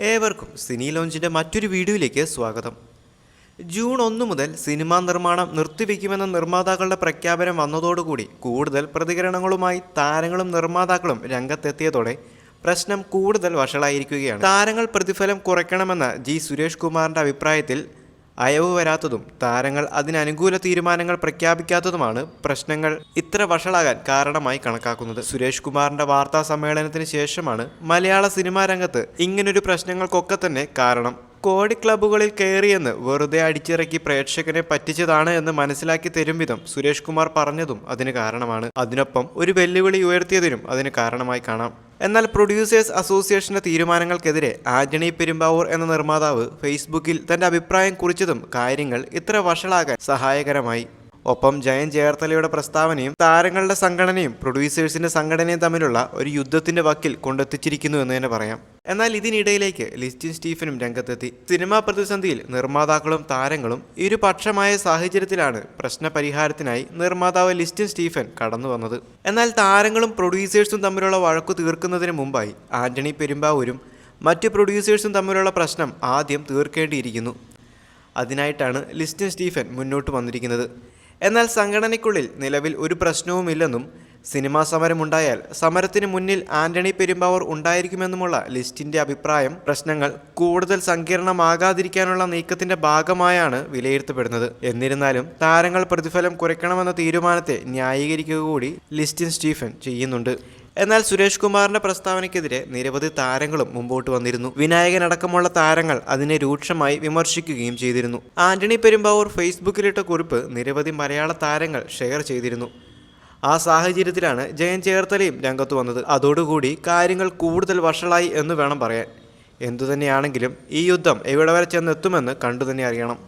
ഏവർക്കും സിനി ലോഞ്ചിൻ്റെ മറ്റൊരു വീഡിയോയിലേക്ക് സ്വാഗതം. ജൂൺ 1 മുതൽ സിനിമാ നിർമ്മാണം നിർത്തിവെക്കുമെന്ന നിർമ്മാതാക്കളുടെ പ്രഖ്യാപനം വന്നതോടുകൂടി കൂടുതൽ പ്രതികരണങ്ങളുമായി താരങ്ങളും നിർമ്മാതാക്കളും രംഗത്തെത്തിയതോടെ പ്രശ്നം കൂടുതൽ വഷളായിരിക്കുകയാണ്. താരങ്ങൾ പ്രതിഫലം കുറയ്ക്കണമെന്ന സുരേഷ് കുമാറിൻ്റെ അഭിപ്രായത്തിൽ അയവ് വരാത്തതും താരങ്ങൾ അതിനനുകൂല തീരുമാനങ്ങൾ പ്രഖ്യാപിക്കാത്തതുമാണ് പ്രശ്നങ്ങൾ ഇത്ര വഷളാകാൻ കാരണമായി കണക്കാക്കുന്നത്. സുരേഷ് കുമാറിന്റെ വാർത്താ സമ്മേളനത്തിന് ശേഷമാണ് മലയാള സിനിമാ രംഗത്ത് ഇങ്ങനൊരു പ്രശ്നങ്ങൾക്കൊക്കെ തന്നെ കാരണം. കോടി ക്ലബ്ബുകളിൽ കയറിയെന്ന് വെറുതെ അടിച്ചിറക്കി പ്രേക്ഷകനെ പറ്റിച്ചതാണ് എന്ന് മനസ്സിലാക്കി തരും വിധം സുരേഷ് കുമാർ പറഞ്ഞതും അതിന് കാരണമാണ്. അതിനൊപ്പം ഒരു വെല്ലുവിളി ഉയർത്തിയതിനും അതിന് കാരണമായി കാണാം. എന്നാൽ പ്രൊഡ്യൂസേഴ്സ് അസോസിയേഷന്റെ തീരുമാനങ്ങൾക്കെതിരെ ആന്റണി പെരുമ്പാവൂർ എന്ന നിർമ്മാതാവ് ഫേസ്ബുക്കിൽ തന്റെ അഭിപ്രായം കുറിച്ചതും കാര്യങ്ങൾ ഇത്ര വഷളാകാൻ സഹായകരമായി. ഒപ്പം ജയൻ ചേർത്തലയുടെ പ്രസ്താവനയും താരങ്ങളുടെ സംഘടനയും പ്രൊഡ്യൂസേഴ്സിന്റെ സംഘടനയും തമ്മിലുള്ള ഒരു യുദ്ധത്തിന്റെ വക്കിൽ കൊണ്ടെത്തിച്ചിരിക്കുന്നു എന്ന് തന്നെ പറയാം. എന്നാൽ ഇതിനിടയിലേക്ക് ലിസ്റ്റിൻ സ്റ്റീഫനും രംഗത്തെത്തി. സിനിമാ പ്രതിസന്ധിയിൽ നിർമ്മാതാക്കളും താരങ്ങളും ഇരുപക്ഷമായ സാഹചര്യത്തിലാണ് പ്രശ്നപരിഹാരത്തിനായി നിർമ്മാതാവ് ലിസ്റ്റിൻ സ്റ്റീഫൻ കടന്നു വന്നത്. എന്നാൽ താരങ്ങളും പ്രൊഡ്യൂസേഴ്സും തമ്മിലുള്ള വഴക്കു തീർക്കുന്നതിന് മുമ്പായി ആന്റണി പെരുമ്പാവൂരും മറ്റ് പ്രൊഡ്യൂസേഴ്സും തമ്മിലുള്ള പ്രശ്നം ആദ്യം തീർക്കേണ്ടിയിരിക്കുന്നു. അതിനായിട്ടാണ് ലിസ്റ്റിൻ സ്റ്റീഫൻ മുന്നോട്ട് വന്നിരിക്കുന്നത്. എന്നാൽ സംഘടനയ്ക്കുള്ളിൽ നിലവിൽ ഒരു പ്രശ്നവുമില്ലെന്നും സിനിമാ സമരമുണ്ടായാൽ സമരത്തിന് മുന്നിൽ ആന്റണി പെരുമ്പാവൂർ ഉണ്ടായിരിക്കുമെന്നുമുള്ള ലിസ്റ്റിന്റെ അഭിപ്രായം പ്രശ്നങ്ങൾ കൂടുതൽ സങ്കീർണമാകാതിരിക്കാനുള്ള നീക്കത്തിന്റെ ഭാഗമായാണ് വിലയിരുത്തപ്പെടുന്നത്. എന്നിരുന്നാലും താരങ്ങൾ പ്രതിഫലം കുറയ്ക്കണമെന്ന തീരുമാനത്തെ ന്യായീകരിക്കുക കൂടി ലിസ്റ്റിൻ സ്റ്റീഫൻ ചെയ്യുന്നുണ്ട്. എന്നാൽ സുരേഷ് കുമാറിന്റെ പ്രസ്താവനയ്ക്കെതിരെ നിരവധി താരങ്ങളും മുമ്പോട്ട് വന്നിരുന്നു. വിനായകനടക്കമുള്ള താരങ്ങൾ അതിനെ രൂക്ഷമായി വിമർശിക്കുകയും ചെയ്തിരുന്നു. ആന്റണി പെരുമ്പാവൂർ ഫേസ്ബുക്കിലിട്ട കുറിപ്പ് നിരവധി മലയാള താരങ്ങൾ ഷെയർ ചെയ്തിരുന്നു. ആ സാഹചര്യത്തിലാണ് ജയൻ ചേർത്തലയും രംഗത്ത് വന്നത്. അതോടുകൂടി കാര്യങ്ങൾ കൂടുതൽ വഷളായി എന്ന് വേണം പറയാൻ. എന്തുതന്നെയാണെങ്കിലും ഈ യുദ്ധം എവിടെ വരെ ചെന്നെത്തുമെന്ന് കണ്ടു തന്നെ അറിയണം.